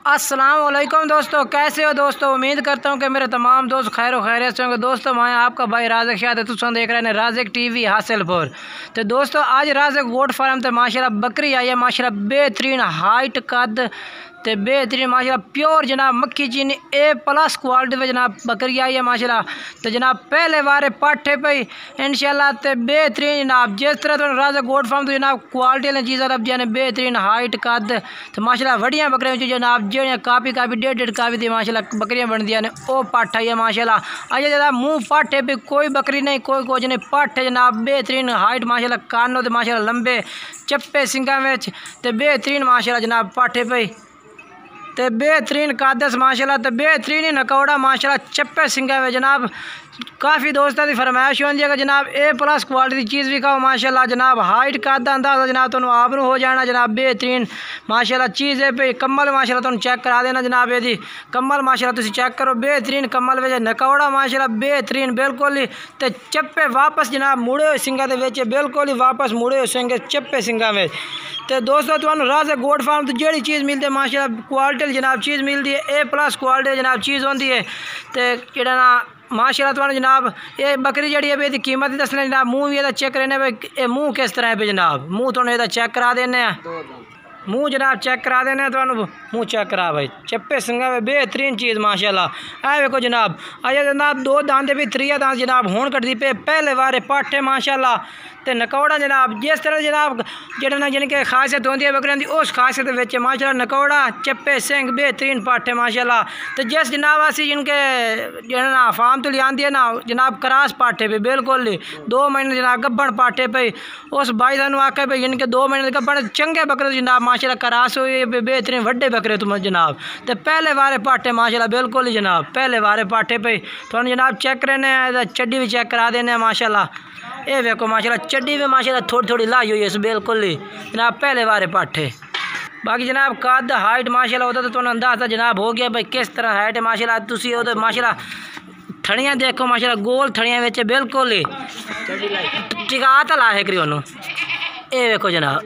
अस्सलाम वालेकुम दोस्तों, कैसे हो दोस्तों। उम्मीद करता हूँ कि मेरे तमाम दोस्त खैर खैरियत से होंगे। दोस्तों मैं आपका भाई राज़िक शाह है, तुम देख रहे हैं राज़िक टीवी हासिलपुर। तो दोस्तों आज राज़िक गोट फार्म तो माशाल्लाह बकरी आई है, माशाल्लाह बेहतरीन हाइट कद तो बेहतरीन माशाल्लाह प्योर जनाब मक्खी चीनी A+ क्वालिटी में जनाब बकरी आई है माशाल्लाह। तो जनाब पहले बारे पाठे पे इंशाल्लाह तो बेहतरीन जनाब जिस तरह तो राज़िक गोट फार्म तो जनाब क्वालिटी वाली चीज़ अब जाने बेहतरीन हाइट कद तो माशाल्लाह वड़िया बकरियां जनाब जो काफ़ी 1.5 काफ़ी थी माशाल्लाह बकरियां बन दिया ने वो पाठा ही है माशाल्लाह। अजय जनाब मुँह पाठे पे कोई बकरी नहीं कोई कुछ नहीं पाठे जनाब बेहतरीन हाइट माशाल्लाह कानों तो माशाल्लाह लंबे चप्पे सिंगा में तो बेहतरीन माशाल्लाह जनाब पाठे पे तो बेहतरीन कादस माशाल्लाह तो बेहतरीन ही नकौड़ा माशाल्लाह चप्पे सिंगा में जनाब। काफ़ी दोस्तों की फरमाइश होती है कि जनाब A+ क्वालिटी की चीज़ भी खाओ माशाल्लाह जनाब हाइट का अंदाज़ा जनाब तुम आपनू हो जाना जनाब बेहतरीन माशाल्लाह चीज़ है पे कम्बल माशाल्लाह तुम चेक करा देना जनाब ये कम्बल माशाल्लाह तुम चेक करो बेहतरीन कम्बल वे नकौड़ा माशाल्लाह बेहतरीन बिल्कुल ही तो चप्पे वापस जनाब मुड़े हुए सिंगा के बेचे बिल्कुल ही वापस मुड़े हुए सिंगे चप्पे सिंगा में। तो दोस्तों तुम राज़िक गोट फार्म तो जी चीज़ मिलती है माशाल्लाह क्वालिटी जनाब चीज़ मिलती है A+ क्वालिटी जनाब चीज़ होती है तो जेड़ा ना माशाल्लाह तुम जनाब ये बकरी जी है भी कीमत दसने जनाब मुँह भी ये चेक करने भाई मुँह किस तरह है भी जनाब मुँह थोड़ा ये चेक करा देने मुँह जनाब चेक करा देने तो मुँह चेक करा भाई चप्पे सिंगा में बेहतरीन चीज़ माशाल्लाह। ऐ देखो जनाब अजय जनाब 2 दांत भी 3 दांत जनाब होन कटती पे पहले बारे पाठे माशाल्लाह तो नकौड़ा जनाब जिस तरह जनाब जेड़ा ना जिनके खासियत होती है बकरियों की उस खासियत विच माशाल्लाह नकौड़ा चप्पे सिंग बेहतरीन पाठे माशाल्लाह। तो जिस जनाब असी जिनके जेड़ा ना फार्म तो लियांदी है ना जनाब क्रास पाठे पे बिल्कुल 2 महीने जनाब गब्बन पाठे पे उस भाई सानू आखे भाई इनके 2 महीने गब्बन चंगे बकरे जनाब माशाल्लाह क्रास हुए बेहतरीन वड्डे बकरे तुम जनाब। तो पहले बारे पाठे माशाल्लाह बिल्कुल ही जनाब पहले बारे पाठे पे थोड़ा जनाब चेक करने चड्डी भी चेक करा देने माशाल्लाह। ये देखो माशाल्लाह चड्डी भी माशाल्लाह थोड़ी थोड़ी लाई हुई है इस बिल्कुल ही जनाब पहले बारे पाठे। बाकी जनाब कद हाइट माशाल्लाह होता तो तुम्हें अंदाजा जनाब हो गया भाई किस तरह हाइट है माशाल्लाह तुसी हो तो माशाल्लाह थड़ियाँ देखो माशाल्लाह गोल थड़ियाँ बेचे बिल्कुल ही टिका तो ला है करी ओनू ये देखो जनाब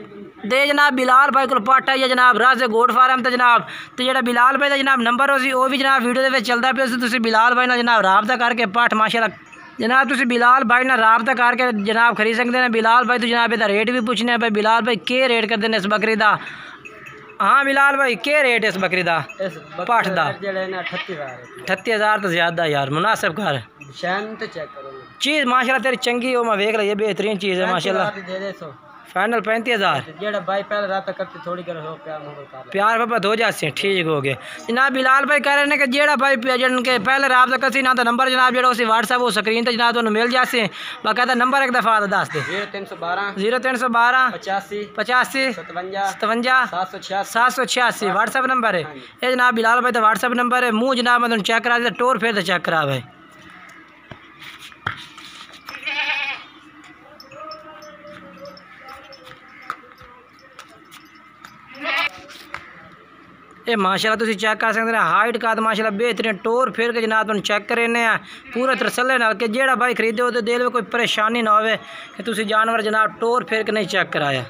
दे जनाब बिलाल भाई को पाठा है जनाब राज़िक गोट फार्म तो जनाब तो जो बिलाल भाई का जनाब नंबर हो भी जनाब वीडियो के चलता पे तुम बिलाल भाई ना जनाब राबता करके पाठ माशाल्लाह जनाब तुम बिलाल भाई ना राबता करके जनाब खरीद सकते हैं। बिलाल भाई तो जनाब इधर रेट भी पूछने भाई बिलाल भाई के रेट करते हैं इस बकरी का। हाँ बिलाल भाई के रेट है इस बकरी का पाठ का 38,000 तो ज़्यादा यार मुनासिब कर चीज़ माशाल्लाह तेरी चंगी हो मैं देख रही है बेहतरीन चीज़ है माशाल्लाह फाइनल 35,000 भाई पहले रात करते थोड़ी प्यार पापा हो जाते ठीक हो गए जनाब। बिलाल भाई कह रहे हैं कि जेड़ा भाई जिनके पहले रात करती ना तो नंबर जनाब जो व्हाट्सएप वो स्क्रीन पर जनाब तुम्हें मिल जाते बाकायदा नंबर एक दफ़ा दस दे 0312 85 57 786 व्हाट्सएप नंबर है ये जनाब बिलाल भाई तो व्हाट्सएप नंबर है। मुँह जनाब मैं चेक करा दिया टोर फिर तो चेक करा भाई ये माशाल्लाह तुम चेक कर सकते हैं हाइट का माशाल्लाह बेहतरीन टोर फिर के जनाब तुम चेक करने पूरे तसल्ले नाल कि जेड़ा भाई खरीदे हो तो दिल में कोई परेशानी ना हो कि तुम जानवर जनाब टोर फिर के नहीं चेक कराया।